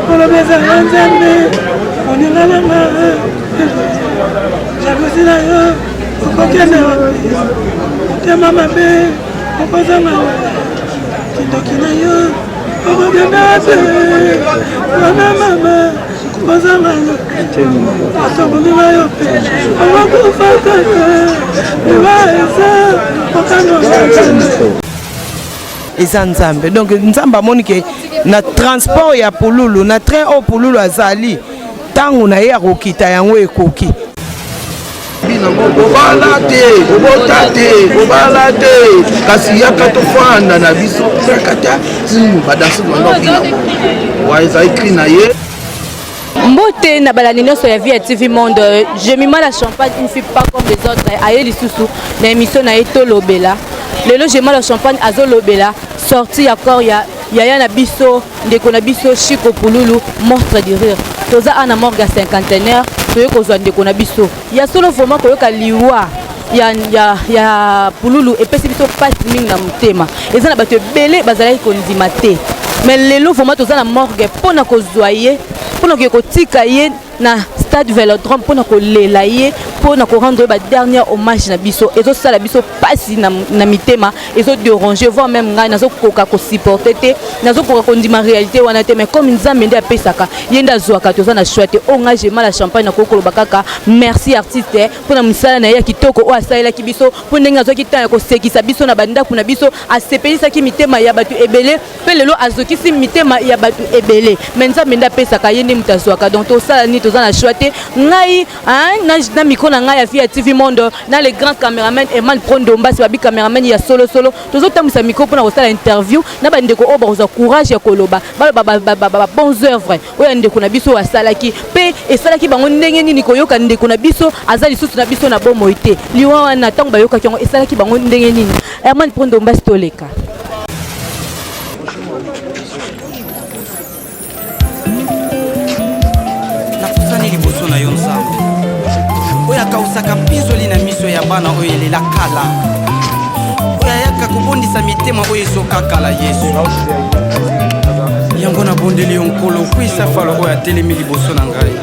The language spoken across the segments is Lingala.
Pour le baiser en Zambé, on est là là-bas. Jalousie là, au coquin de t'es ma bébé, au poisson là. Qui n'a eu, au coquin de la maman, au poisson là. Attends, on va y aller. On va tout faire. On va essayer. Eza Nzambe. Donc Nzambe amoni ke na transport ya Pululu, na train au Pululu azali tangu na ye akokita yango ekoki. Bobala te, bobala te. Kasi yaka tofanda na biso kata badasi bana. Wa eza écrit na ye. Mbote na balani nyonso ya Vie TV Monde. Je mima la champagne une fille pas comme les autres. Aye lisusu na émission na etolobela. Lelo je mima la champagne azolobela. Sorti encore ya na biso ndeko na biso Chico Pululu monstre de rire. Toza ana morga cinquantenaire toyo kozwa ndeko na biso. Ya solo vraiment koyoka liwa ya Pululu epesi biso passe mingi na mutema. Eza na bato ebele bazalaki kondima te. Mais lelo vraiment toza na morgue pona kozwa ye, pona kotika ye na stade Vélodrome pona kolela ye, pona ko rendre ba dernier hommage na biso. Ezo sala biso pasi na mitema, ezo déranger voire même ngai nazo koka ko supporter te, nazo koka kondima réalité wana te, mais comme Nzambe nde apesaka, yenda zwaka toza na chouette onga jema la champagne na kokolo bakaka. Merci artiste pona musala na ya kitoko o asalela ki biso, pona nga zoki tan ko sekisa biso na banda kuna biso asepelisa ki mitema ya batu ebele, pe lelo azokisi mitema ya batu ebele. Mais Nzambe nde apesaka yende mutazwaka. Donc to sala ni toza na chouette ngai na micro na ngai ya Vie TV Monde na les grands caméramans Eman Prondomba c'est babi caméraman ya solo tozo tamisa micro pona ko sala interview na bandeko o baza courage ya koloba ba bons œuvres oya ndeko na biso asalaki pe esalaki bango ndenge nini koyoka ndeko na biso azali susu na biso na bomo ite liwa wana tango bayoka kiongo esalaki bango ndenge nini Eman Prondomba stoleka liboso na yo Nzambe oyo akausaka mpinzoli na miso ya bana oyo elela kala oyo ayaka kobondisa mitema oyo ezokakala Yesu yango nabondeli yo nkolo kwisa falo oyo atelemi liboso na ngai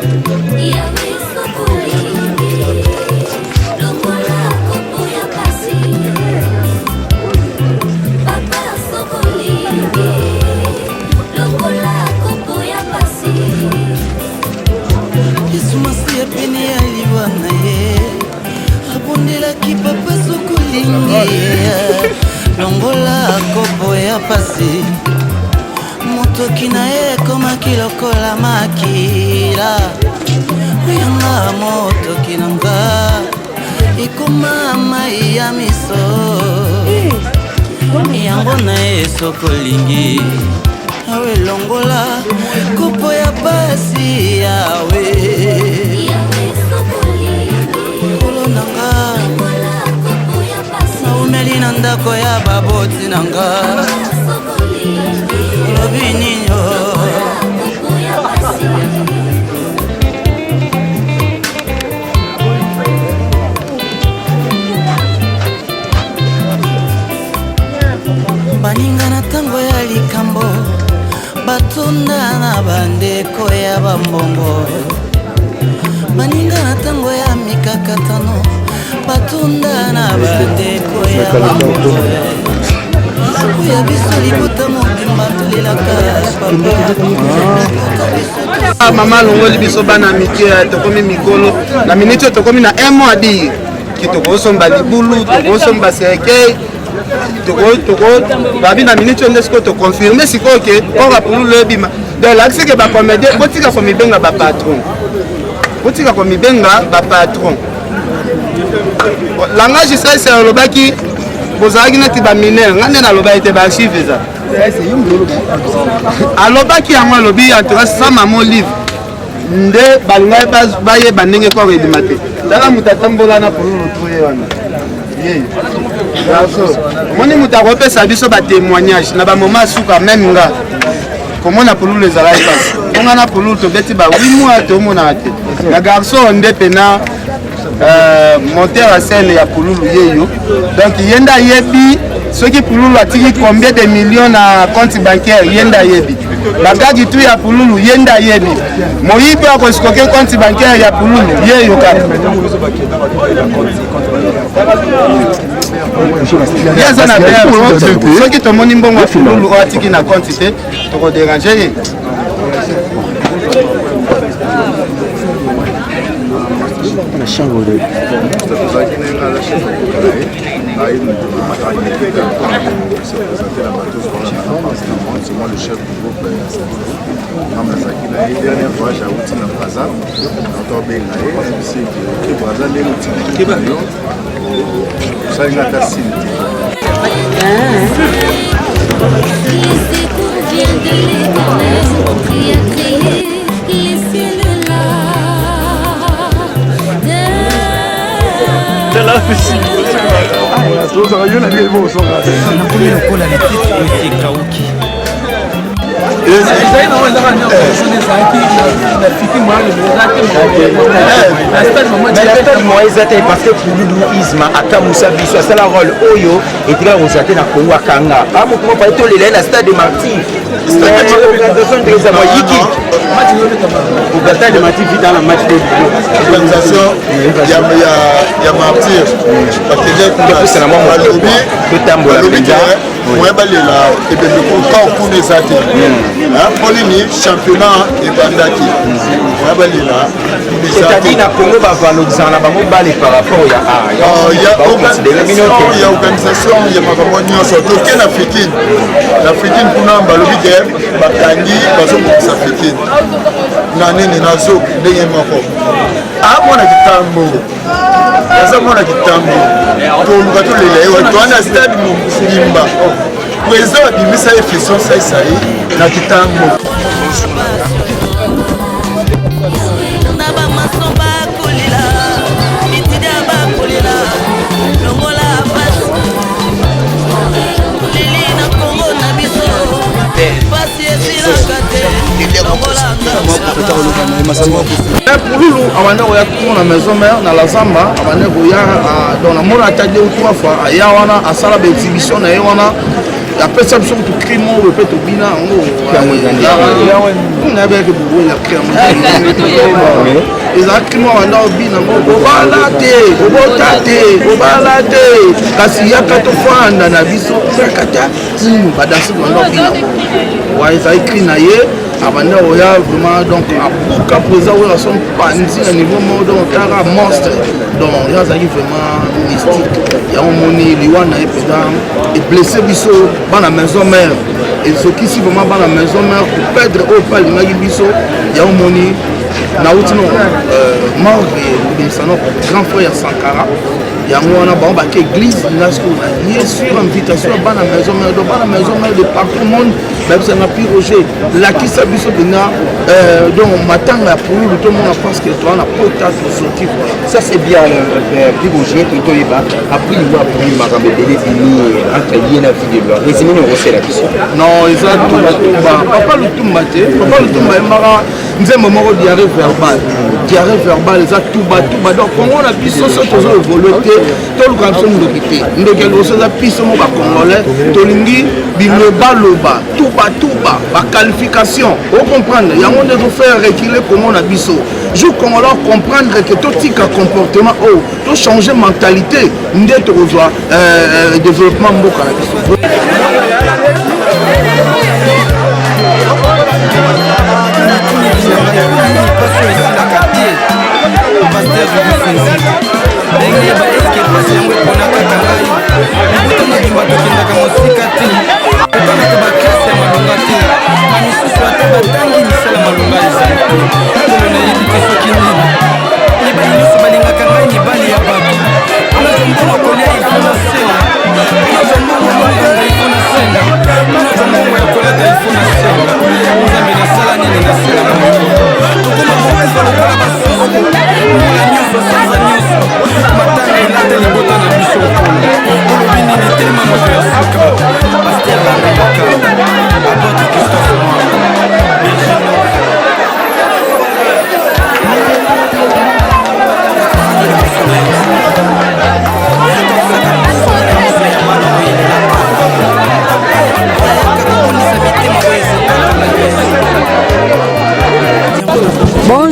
longola kopo ya pasi motoki na ye komaki lokola makila yanga motoki na nga ekoma mai ya miso yango na ye sokolingi awe longola kopo ya pasi yawe kolo na nga naumeli na ndako ya baboti na nga lobi ninyo baninga na tango ya likambo batunda na bandeko ya bambongo baninga na tango ya mikakatano batunda na bandeko ya bambongo ya biso libota mobimba tolelaka papa mama longoli biso bana mike tokomi mikolo na minute tokomi na 1 mois dire ki tokosomba libulu tokosomba seke toko babi na minute ndesiko to confirmer siko ke ora pour le bima donc l'axe que ba comédie botika ko mibenga ba patron botika ko mibenga ba patron langage ça c'est lobaki bozaki neti ba mineur ngane na loba ete ba archive za alobaki yango lobi en tout cas ça maman livre nde balinga baye bandenge ko redimate tala mutatambola na pour retrouver wana moni muta kopesa biso ba témoignage na ba moment suka même nga comment na pour les alai passe on a pour to beti ba 8 mois to mona ate na garçon nde pena monter à scène ya Pululu yeyo donc yenda yebi soki pululu atiki combien de millions na compte bancaire yenda yebi bagagi tu ya pululu yenda yebi moyibi akosikoke compte bancaire ya pululu ye yoka yaza na bea soki tomoni mbongo ya pululu oyo atiki na compte te tokoderange ye c'est moi le chef du groupe la dernière fois j'ai outi na Braza parce que Pululu Isma Akamusa Biso c'est la rôle Oyo et très on s'attend à Congo Kanga ah mon comment pas tous les stade de Martyr l'organisation de les Amoyiki au bataille de Martyr dans la match de l'organisation il y a Martyr parce que j'ai c'est la moi lobby que tambola moi balela et bien le corps pour les athées hein Polini championnat et bandaki moi balela c'est-à-dire na Congo va valoriser na bango balle par rapport il y a organisation il y a makambo nyonso to ken africaine l'africaine kuna balobi ke bakangi bazo mokisa africaine na nini nazo ndenge moko mwana kitambo eza mwana kitambo toluka tolela ewa toana stade molimba président abimisa efesion saisai na kitambo Pululu abane koya tuna maison mère na la Zamba abane koya dans la mona ta 2 ou 3 fois aya wana asala ba exhibition na ye wana après ça biso to crimo ou peut to bina ngo na ba ke bubu la crimo eza crimo wana bina ngo bala te obota te obala te kasi yaka to fanda na biso kata tinu badasi wana bina wa eza écrit na ye abanda oya vraiment donc à présent on son panzi à niveau mode on tara monstre donc il y a vraiment mystique il y a un moni liwana et pedam et blessé biso dans la maison mère et ce qui si vraiment dans la maison mère pour perdre au pas l'imagi biso il y a un moni na outino mort et ça notre grand frère Sankara il y a un bon baquet église là ce qu'on a lié sur invitation dans la maison mère de partout le monde même ça n'a plus Roger la qui s'abuse de na donc matin la pour tout le monde pense que toi on a pas sorti voilà ça c'est bien plus Roger tout le monde après il va pour makambe délai fini entre lié la vie de leur résumé on refait la question non ils ont tout papa le tout maté papa le tout mara nzembo moko diarrhée verbale ça tout bas donc Congo na biso so tozo évoluer tout le canton ndokité ndokelo so za piso mo ba congolais tolingi biloba loba tout bas ba qualification on comprendre il y a monde de faire reculer comment na biso je congolais comprendre que tout tika comportement tout changer mentalité ndé to rejoindre développement mboka na biso ndenge baeske pasi yango eponaka kangai ekutana bimba tokendaka mosika te totanaka baklase ya malonga te na misusu ata batangi misala malonga ezali te tolo nayebi te soki nini mibali nyonso balingaka ngai mibali ya bato nazwa mbongo kolia ifo na sena nazwa mbongo monganga ifo na sena nazwa mbongo ya kolata ifo na sena nzambe nasala nini nasala na moyo tokoma kokozwa lokola basusu mbula nyonso sanza nyonso matanga elata libota na biso okolo olobi nini telema moto ya suka paster landa bakamba apotre christophe mwanga virgin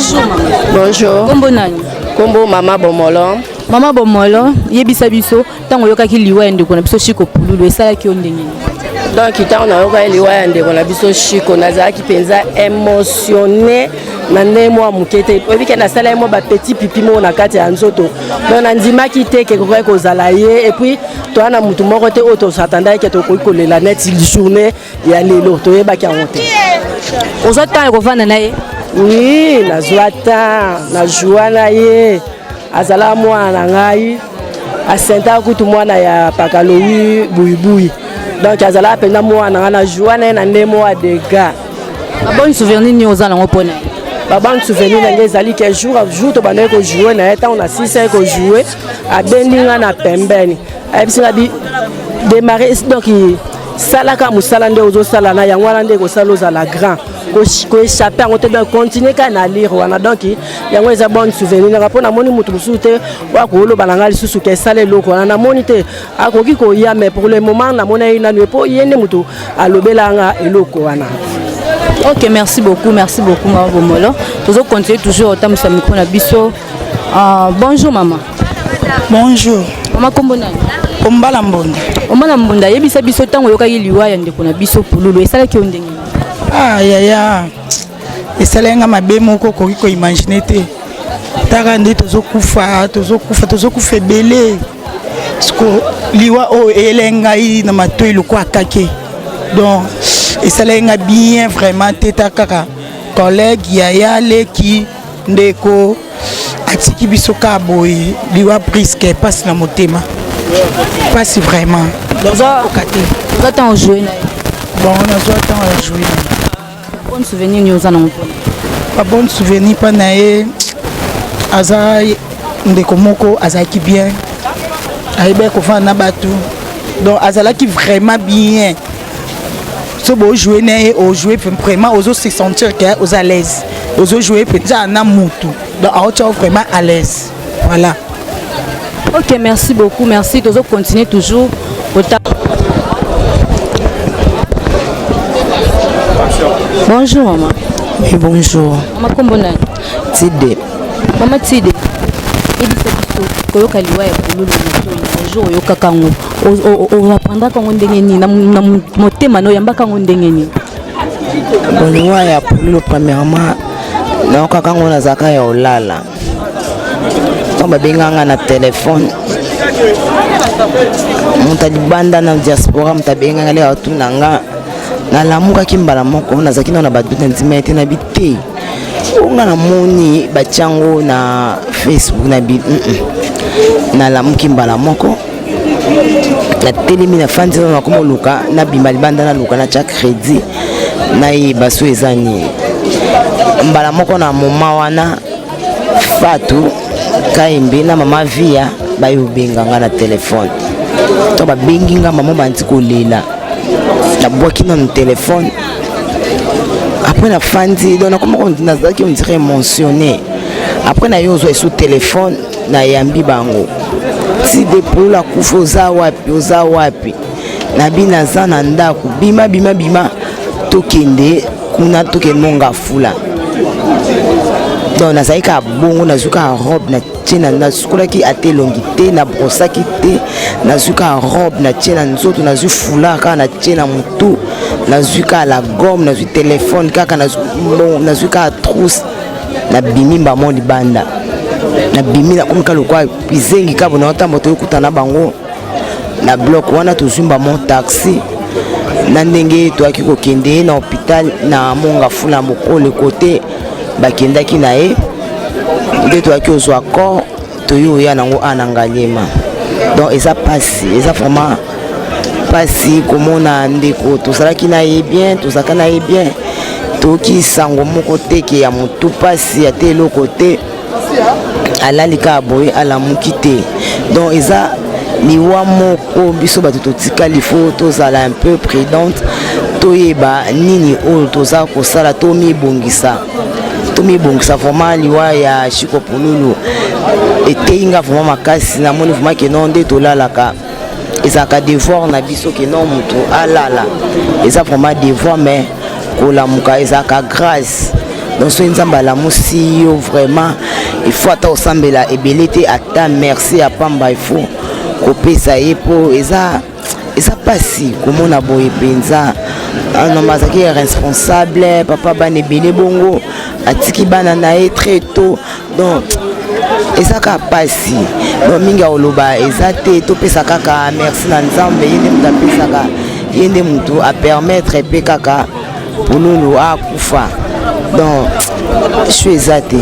Bonjour maman. Bonjour. Kombo nani? Kombo Mama Bomolo. Mama Bomolo, yebisa biso tango yokaki liwa ndeko na biso Chiko Pululu esalaki yo ndenge. Donc tant na yoka liwa ndeko na biso Chiko nazaki penza émotionné na ndemo mukete. Obike na sala mo ba petit pipi mo na kati ya nzoto. Donc na ndimaki te ke ko zala ye et puis toi na mutu moko te auto s'attendait que to ko kolela net journée ya lelo to yebaki en honte. Ozo tan ko vanda na ye? Oui, na zwata, na joie na ye. Azala mwana ngai asenta kutu mwana ya pakalowi buibui. Donc azala pena mwana na joie na ndemo a dega. Ba bon souvenir ni ozala ngopona. Ba bon souvenir na ngezali ke jour to bana ko jouer na eta on a 6 ans ko jouer a bendinga na pembeni. Ayebisina bi démarrer donc salaka musala nde ozo sala na yango wana nde ko saloza la grand. Ko échapper on te doit continuer kana lire wana donc yango eza bon souvenir na rapona moni mutu musute wa ko lo balanga lisusu ke sale loko na moni te akoki ko ya mais pour le moment na mona ina ne po yene mutu alobelanga eloko wana. Ok, merci beaucoup Mama Bomolo. Toujours continuer toujours au temps micro na biso. Bonjour maman. Bonjour. Mama kombo nani? Ombala Mbonda. Ombala Mbonda yebisa biso tango yokaki liwa ya ndeko na biso Pululu esalaki yo ndenge. Ya esalenga mabe moko koki ko imaginer te taka nde tozokufa ebele sko liwa o elenga na matoi loko akake donc esalenga bien vraiment te taka collègue yaya leki ndeko atiki biso ka boye liwa presque passe na motema passe vraiment Oza en jouer na bon on a temps à jouer. Bon souvenir ni ozana ngopona. Pas bon souvenir pa na ye aza ndeko moko azaki bien. Aibe ko fa na batu. Donc azalaki vraiment bien. So bo jouer na ye o jouer vraiment ozo se sentir que aux à l'aise. Ozo jouer déjà na mutu. Donc a vraiment à l'aise. Voilà. OK, merci beaucoup. Merci de continuer toujours au temps. Bonjour maman. Oui, bonjour. Maman kombo nani? Tide. Maman Tide. Ebisa biso koyoka liwa ya Pululu na jour yoka kango. O apprendre kango ndenge ni na motema no yamba kango ndenge ni. Liwa ya Pululu premièrement na kango na zaka ya olala. Kama benganga na téléphone. Mutalibanda na diaspora mutabenganga le atunanga. Nalamuka kimbala moko nazaki na badute ntimete na bite onga na moni bachango na Facebook na bi nalamuka mbala moko na telemi na fandi na komo luka na bimali banda na luka na cha crédit na baso ezani mbala moko na moma wana Fatu Kaimbe na mama Via bayo benganga na telefone to ba benginga mama bantiko lela la boîte dans le téléphone après la fin donc comment on dirait mentionné après na yo zo sous téléphone na yambi bango si de pour la kufoza wapi na bina zana ndaku bima tokende kuna tokende monga fula donc na zaika bongo na zuka robe na tchena na sukula ki ate longité na brosa ki te na zuka robe na tchena nzoto na zu fula ka na tchena mutu na zuka la gomme na zu téléphone kaka na zuka trousse na bimimba mo libanda na bimina kumka lokwa pizengi ka bona otambo to kutana bango na bloc wana to zumba mo taxi na ndenge to akiko kende na hôpital na monga fula mokole côté bakendaki na ye nde toaki ozwa corps toyo ya nango anangaliema donc eza pasi eza vraiment pasi komona ndeko tozalaki na ye bien tozalaka na ye bien toki sango moko teke ya motu pasi ate eloko te alalika boye alamuki te donc eza liwa moko biso bato totikali fo tozala un peu prudente toyeba nini oyo toza kosala tomibongisa vraiment liwa ya Chiko Pululu eteinga vraiment makasi na moni vraiment ke non de tolalaka ezaka devoir na biso ke non mutu alala eza vraiment devoir mais kolamuka ezaka grâce donc soki nzambe alamusi yo vraiment il faut ata osambela ebele te ata merci ya pamba il faut kopesa ye mpo eza pasi komona boye mpenza nom azalaki responsable papa bana ebele bongo atiki bana na ye très tôt donc eza kaka pasi donc mingi oloba eza te topesa kaka merci na nzambe ye nde moto apesaka ye nde moto apermettre mpe kaka pololo akufa donc shu eza te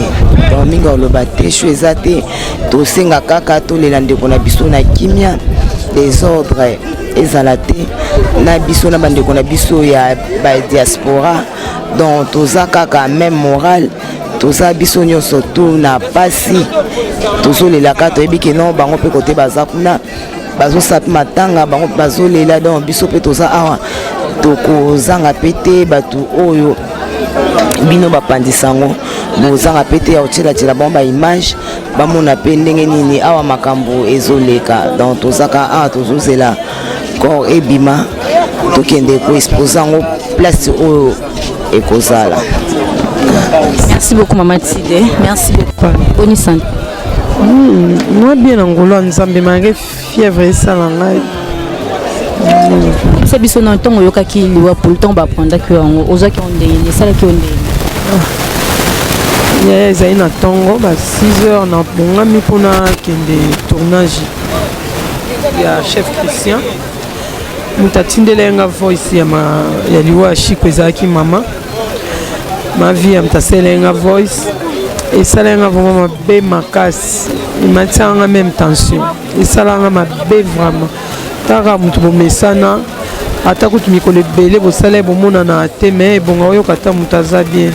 donc mingi oloba te shu eza te tosenga kaka tolela ndeko na biso na kimia desordre ezala te na biso na bandeko na biso ya badiaspora donc toza kaka même moral toza biso nyonso tu na pasi tozolelaka toyebi ke non bango mpe kote baza kuna bazosapi matanga bango bazolela donc biso mpe toza awa tokozanga mpe te bato oyo bino bapandisango bozanga mpe te ya kotiela bango baimage bamona mpe ndenge nini awa makambo ezoleka donc tozaka awa tozozela corps ebima tokende koexpose yango place oyo ekozala. Merci beaucoup Maman Tide, merci beaucoup. Bonne santé. Moi bien angolo nzambe mange fièvre ça ngai. C'est biso na ntongo yokaki liwa pour le temps ba prendre que ozaki ondeye sala ki ondeye. Ya ezai na ntongo ba 6h na bongami pona kende tournage ya chef Christian. Mutatindelenga voice ya liwa shiko ezaki mama. Ma vie am taselenga voice et salenga vraiment be makasi imatanga même tension et salanga ma be vraiment tara mutu bomesana ata kutu mikole bele bo sale bo mona na teme bonga yo kata mutaza bien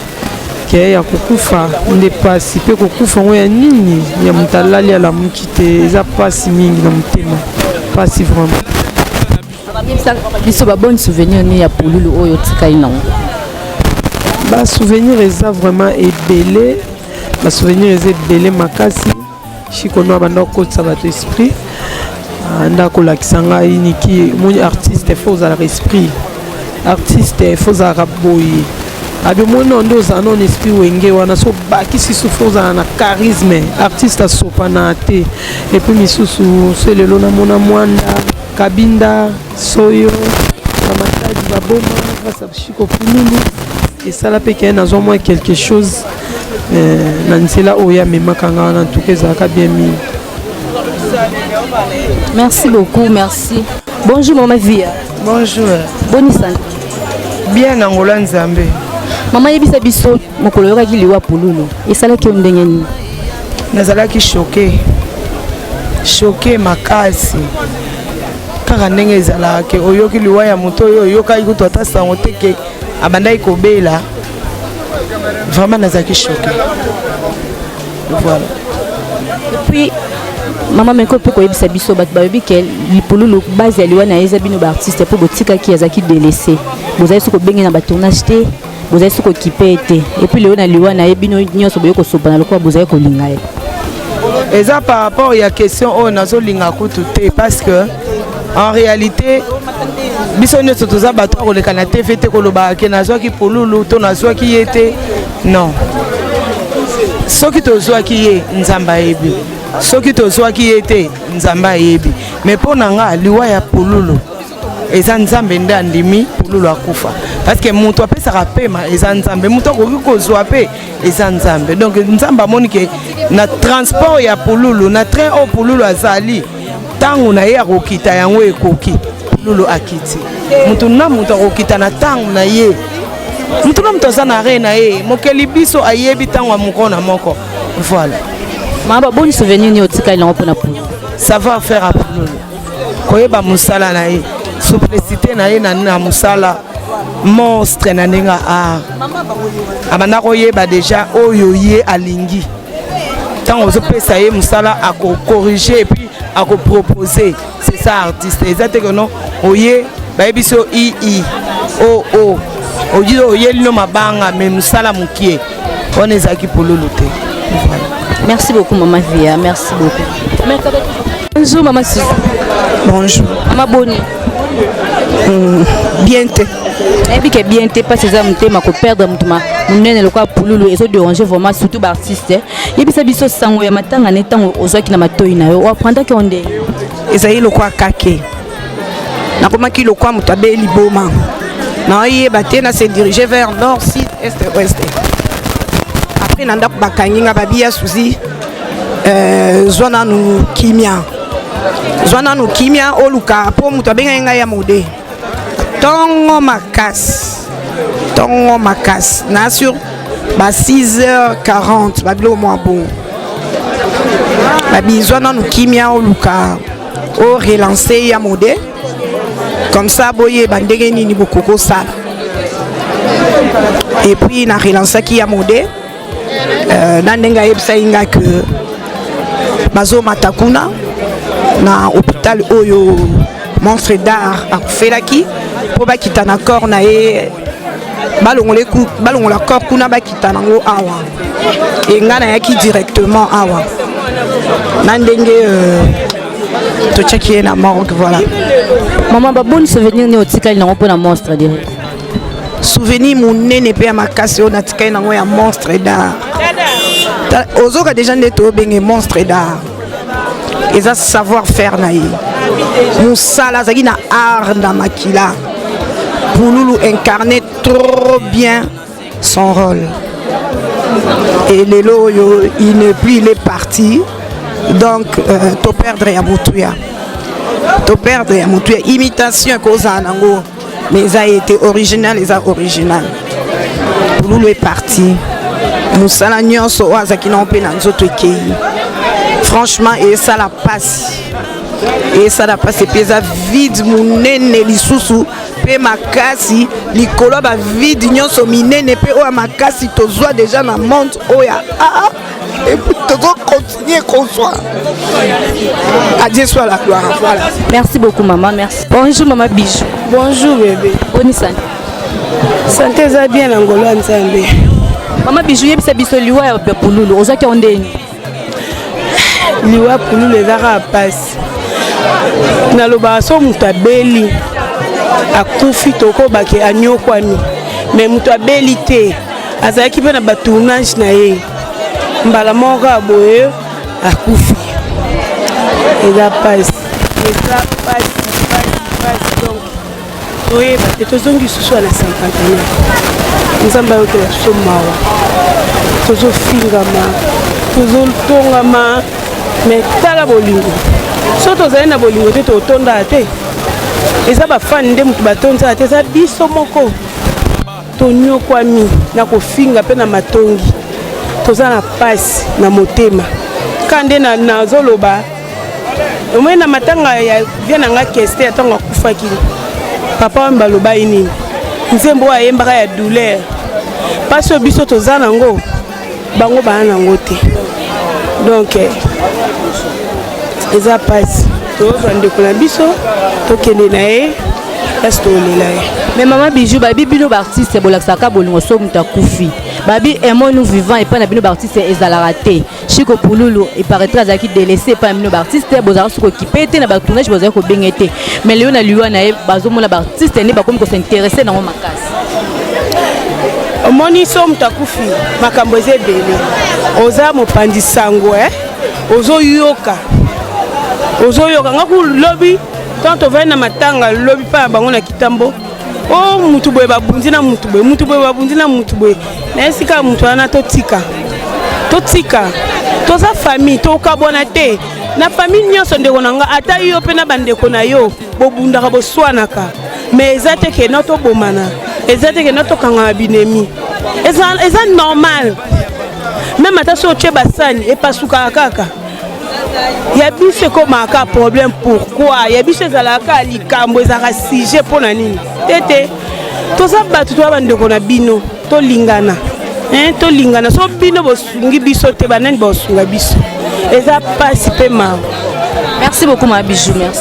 ke ya kukufa nde pasi pe kukufa ngo ya nini ya mutalali ala mukite eza pasi mingi na mutema pasi vraiment biso ba bonne souvenir ni ya polulu oyo tika inongo. Ba souvenir eza vraiment ebele ba souvenir eza ebele makasi chikono banda kokotisa bato esprit anda kolakisa ngai niki moni artiste faut za l'esprit artiste faut za raboyi abi mona ndo za non esprit wenge wana so bakisi faut za na charisme artiste asopana te et puis misusu selelo na mona mwanda kabinda soyo na matadi baboma grâce à chiko punulu. Et ça là peut na zo moi quelque chose na nsela oya mema kanga na tout cas ça bien mis. Merci beaucoup, merci. Bonjour maman Via. Bonjour. Bonne santé. Bien angola nzambe. Maman yebisa biso mokolo yoka liwa polulu. Et ça là ki ondenge ni. Nazala ki choqué makasi. Kaka ndenge ezala ke oyoki liwa ya moto oyo yoka ikutu ata sango teke abandai kobela vraiment nazaki choqué voilà. Et puis maman meko pe ko yebisa biso bat ba yebi ke lipolulu base aliwa na eza bino ba artiste po botika ki azaki délaissé bozali soko bengi na ba tournage te bozali soko kipe te et puis le na liwa na yebino nyonso boyoko sopa na lokwa bozali ko linga ye eza par rapport ya question o nazo linga kutu te parce que en réalité biso nyonso toza bato koleka na TV te koloba ke nazwaki polulu to nazwaki ye te non soki tozwaki ye nzamba yebi soki tozwaki ye te nzamba yebi mais mpo na nga liwa ya polulu eza nzambe nde andimi polulu akufa parce que moto apesaka pema eza nzambe moto akoki kozwa pe eza nzambe donc nzambe amoni ke na transport ya polulu na train oyo polulu azali ntango na ye akokita yango ekoki polulu akiti mutu na mutu akokita na ntango na ye mutu na mutu aza na re na ye mokeli biso ayebi ntango ya moko na moko voilà. Mama bonne souvenir ni otika ilango mpona polulu savoir faire à polulu koyeba mosala na ye simplicité na ye na mosala monstre na ndenge art abanda koyeba déjà oyo ye alingi ntango ozopesa ye mosala akokorrige et puis akoproposer c'est ça artiste eza te que non oye bayebi so i o oyi oye lino mabanga mais mosala mokie on ezalaki polulu te. Merci beaucoup maman Via, merci beaucoup. Bonjour maman Suzy. Bonjour. Maman Boni. bien te. Et puis que bien te pas ces hommes ma ko perdre mutuma munene le quoi pululu et so déranger vraiment surtout ba artiste. Et puis ça biso sango ya matanga netango ozaki na matoi na yo apprendre que onde. Ezali le quoi kake. Na komaki le quoi mutabe liboma. Na yeba te na se diriger vers nord, sud, est, ouest. Après nanda bakangi nga babia suzi zona nu kimia. Zona nu kimia oluka po mutabe nga ya mode. Tongo makas na sur ba 6h40 ba bilo mo bon ba bizwa na kimia oluka o relancer ya mode comme ça boye ba ndenge nini bokoko sala et puis na relancer ki ya mode na ndenga yebisa inga que bazo matakuna na hôpital oyo Monstre d'art akufelaki po bakita na corps na ye balongola corps kuna bakita nango awa e nga nayaki directement awa na ndenge totyaki ye na morgue. Voilà maman baboni souvenir ni otikali nango mpo na Monstre direct souvenir monene mpe ya makasi oyo natikali nango ya Monstre d'art ozoka deja nde tobenge Monstre d'art eza savoir faire na ye Moussala zaki na art na makila. Pouloulou incarnait trop bien son rôle. Et Lelo, il n'est plus, il est parti. Donc, to perdre ya Moutouya. To perdre ya Moutouya. Imitation koza nango. Mais ça a été original, ça original. Pouloulou est parti. Moussala nyonso azaki na mpe na nzoto ekei. Franchement, et ça la passe. Et ça n'a pas se pesa vide munene lisusu pe makasi likolo ba vide nyonso minene pe o makasi tozwa déjà na monde oya et puis tozo continuer comme ça. À Dieu soit la gloire. Voilà. Merci beaucoup maman, merci. Bonjour maman Bijou. Bonjour bébé. Boni santé. Santé za bien ngolo nzambe. Maman Bijou yebisa biso liwa ya pululu ozaki ondeni. Liwa pululu ezaka passe. Naloba so mutu abeli akufi tokobake anyokwami mais mutu abeli te azalaki mpe na batournage na ye mbala moko aboye akufi eza pasi donc toyeba te tozongi susu na 50 ans nzambe ayokela biso mawa tozofingama tozotongama mais tala bolingo so tozali na bolingo te totonda te eza bafani nde mutu batonza te eza biso moko tonyokwami na kofinga mpe na matongi toza na pasi na motema ka nde nazoloba omoi na matanga ya via na nga keste ya ntango akufaki papa wambi baloba ye nini nzembo oyo ayembaka ya douleur pasi oyo biso toza nango bango baa nango te donc eza pasi tozwa ndeko na biso tokende na ye kasi tolela ye. Mais maman Bijou babi bino baartiste bolakisaka bolingo so mutu akufi babi emo nous vivant epai na bino baartiste ezalaka te Chiko Pululu eparaîtra azalaki délaissé epai na bino baartiste bozalaka soki okipe te na batournage bozalaki kobenge te mais lelo na liwa na ye bazomona baartiste nde bakomi kosinteresse nango makasi. Omoni so mutu akufi makambo eza ebele oza mopanzi sango ozoyoka ngaku lobi tant tovai na matanga lobi pa bango na kitambo o mutu boye babunzi na mutu boye babunzi na mutu boye na esika mutu wana totika toza famille tokabona te na famille nyonso ndeko na nga ata yo pe na bandeko na yo bobundaka boswanaka mais eza te ke no tobomana eza te ke no tokanga binemi eza normal même ata so tye basani epasukaka kaka ya biso ekomaka problème. Pourquoi ya biso ezalaka likambo ezalaka sujet mpo na nini tete toza bato toya bandeko na bino tolingana tolingana so bino bosungi biso te banani bosunga biso eza pasi mpe mawa. Merci beaucoup ma Bijou, merci.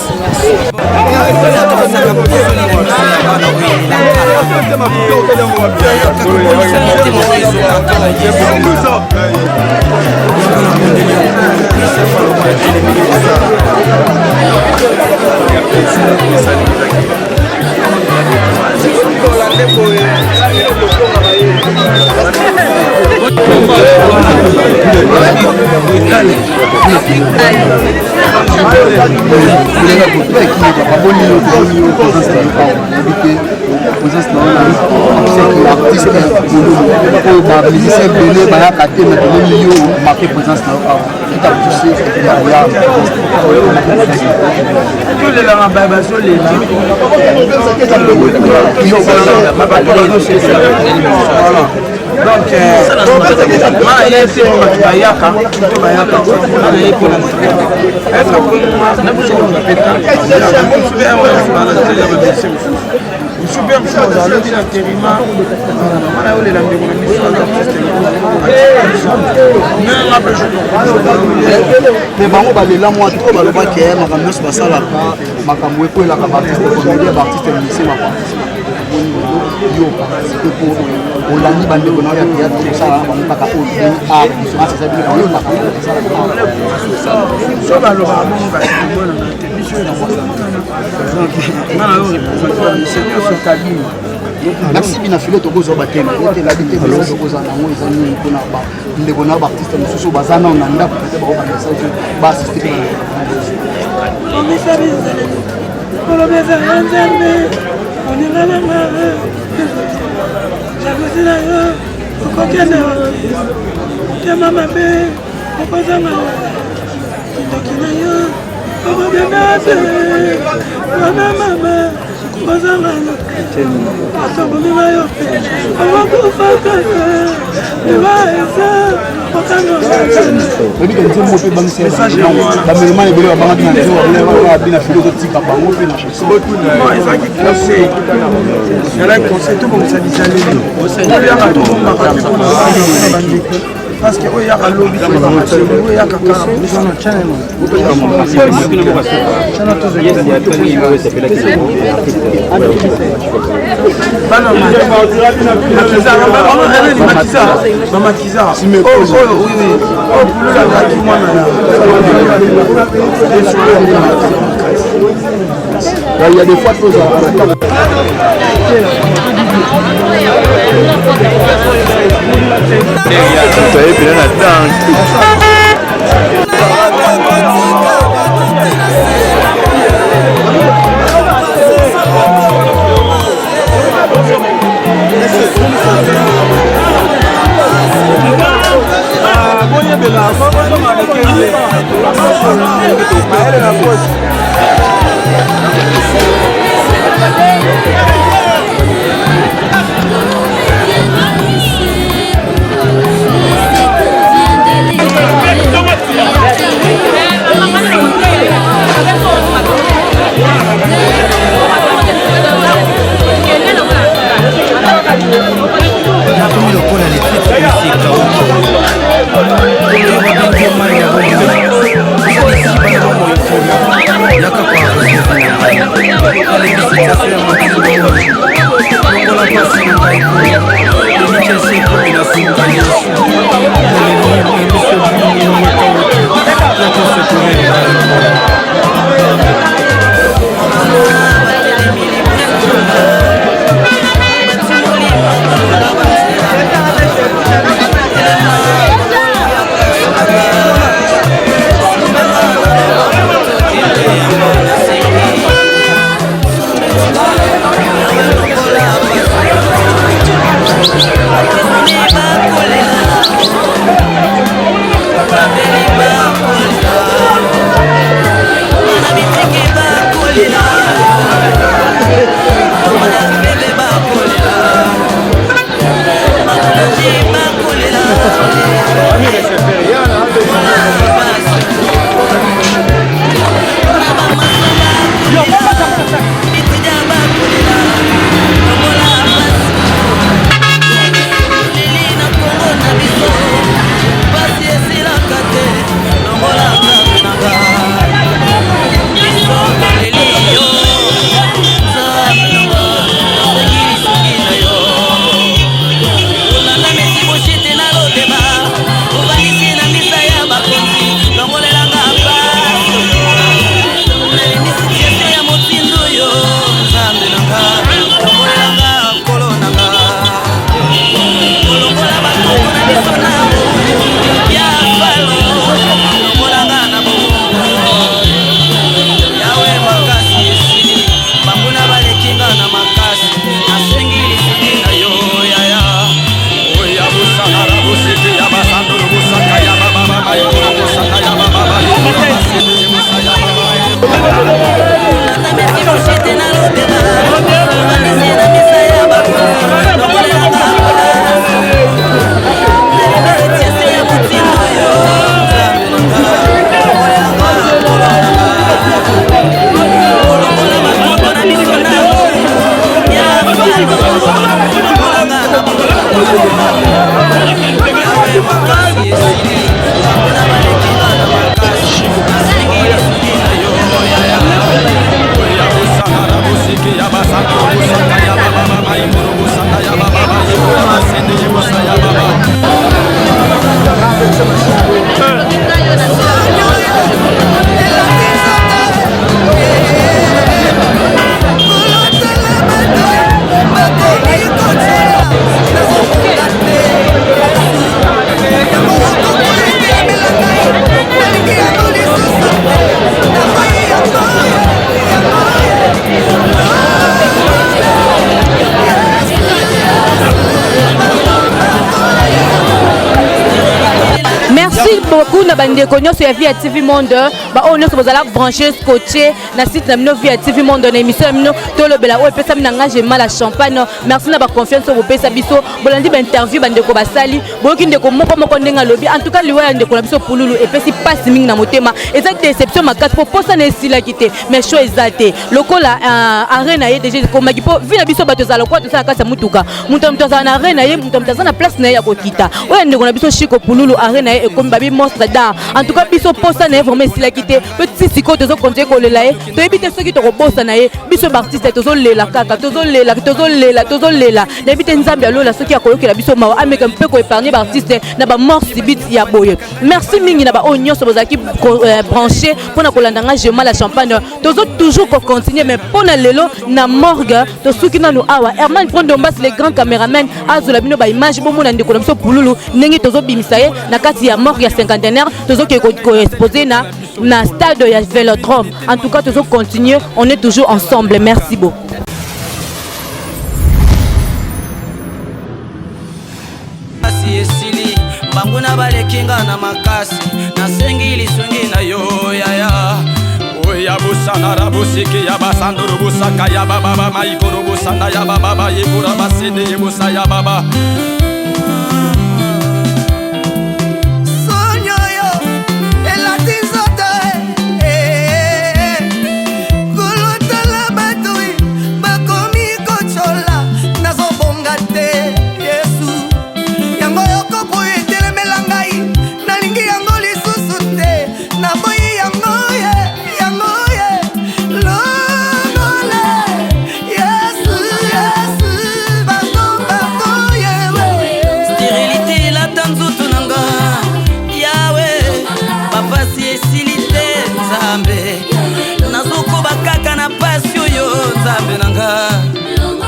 musicien belé bayaka te me tomoni yo marqué présence na yo kita poussé tolelanga baye bazolela donc mana ye te bato bayaka to bayaka ana ye mpona super chose alobi na terima mana olela ndeko na miso mais bango balela mwa tro balobaki makambo nyonso basalaka makambo ekwelaka baartiste comédien baartiste musicien yo participe po olandi bandeko na yo ya théâtre kosala bango kaka oyo art eza biloko oyondaka so balobaka bongo kasi komonana te biso ngana yo représente seigneur sokabini merci bina filo tokozwa batema eteladi te biloko tokozala nango eza nini mpona ndeko na yo baartiste mosusu baza nao na ndako pete bao bamessage baassiste pe kolobezaka nzambe oningananga jakosi na yo okokende tema mabe okozanga kindoki na yo okokende te wana mama okozanga asokominga yo pe okokufaka eba eza oyebika nzembo mpe bamelemane ebele babangaki na nzembo babina filo ozotika bango mpe na ezalaki conseil ezalaki conseil tobongisa lizaleli oyaka tobombaka bandeko parce que oyo yaka lobi oyo yaka bamakiza oyo pulolakaki mwana il y a des fois Merci beaucoup na bandeko nyonso ya Via TV Monde. Ba on nyonso bozala brancher scotché na site na mino Via TV Monde na émission mino tolobela o pesa mina nga j'aime la champagne. Merci na ba confiance au pesa biso. Bolandi ba interview bandeko basali. Boki ndeko moko ndenga lobi. En tout cas liwa ndeko na biso pululu et pesi passe mingi na motema. Eza déception makasi po posa na esila kité. Mais show ezate. Lokola arena ye déjà ko magipo vina biso bato za lokwa to sa kasa mutuka. Muto za na arena ye muto za na place na ya ko kita. Oya ndeko na biso shiko pululu arena ye comme babi monstre da. En tout cas biso posa na vraiment esila kité. Petit siko to zo konte ko lela ye. To ebite soki to ko bosa na ye. Biso artiste to zo lela kaka to zo lela. Na ebite nzambe alola soki akoyoki la biso mawa ameka mpe ko épargner ba artiste na ba mort subite ya boye. Merci mingi na ba onyo so bozaki branché pona kolanda nga j'aime la champagne. Tozo toujours ko continuer mais pona lelo na morgue to suki na no awa Herman Pondombas les grands caméramen azola bino ba image bo mona ndeko na biso pululu ndenge tozo bimisa ye na kati ya morgue ya cinquantenaire tozo ko exposer na stade ya Vélodrome. En tout cas tozo continuer, on est toujours ensemble. Merci beaucoup. Esili mbanguna balekinga na makasi nasengi lisungi na yo yaya oya busana rabusiki ya basanduru busaka ya baba maikoro busana ya baba yekura basinde yebusa ya baba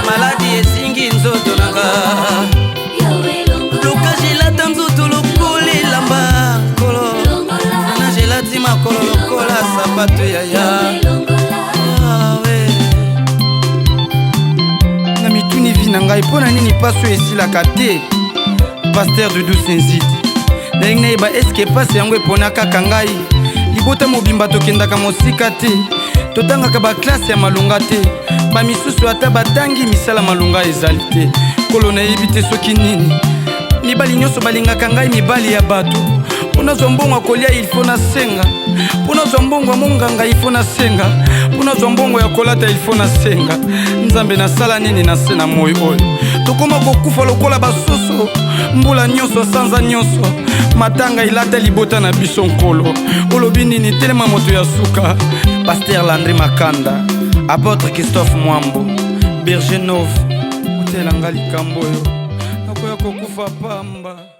maladi esingi nzoto nanga luka jelata nzoto lokoli lamba kolo na jelati makolo lokola sapato yaya na mituni vi na ngai mpo na nini paso esilaka te paster dudu senziti ndenge nayeba eske pasi yango epona kaka ngai libota mobimba tokendaka mosika te totangaka baklase ya malunga te bamisusu ata batangi misala malunga ezali te kolo nayebi te soki nini mibali nyonso balingaka ngai mibali ya bato mpona zwa mbongo ya kolia ilfo nasenga mpona zwa mbongo ya monganga ilfo nasenga mpona zwa mbongo ya kolata ilfo nasenga nzambe nasala nini na se na moi oyo tokoma kokufa lokola basoso mbula nyonso sanza nyonso matanga ilata libota na biso nkolo olobi nini telema moto ya suka paster Landry Makanda apôtre Christophe Mwambo Berger Nove utelanga likambo oyo nakoya kokufa pamba.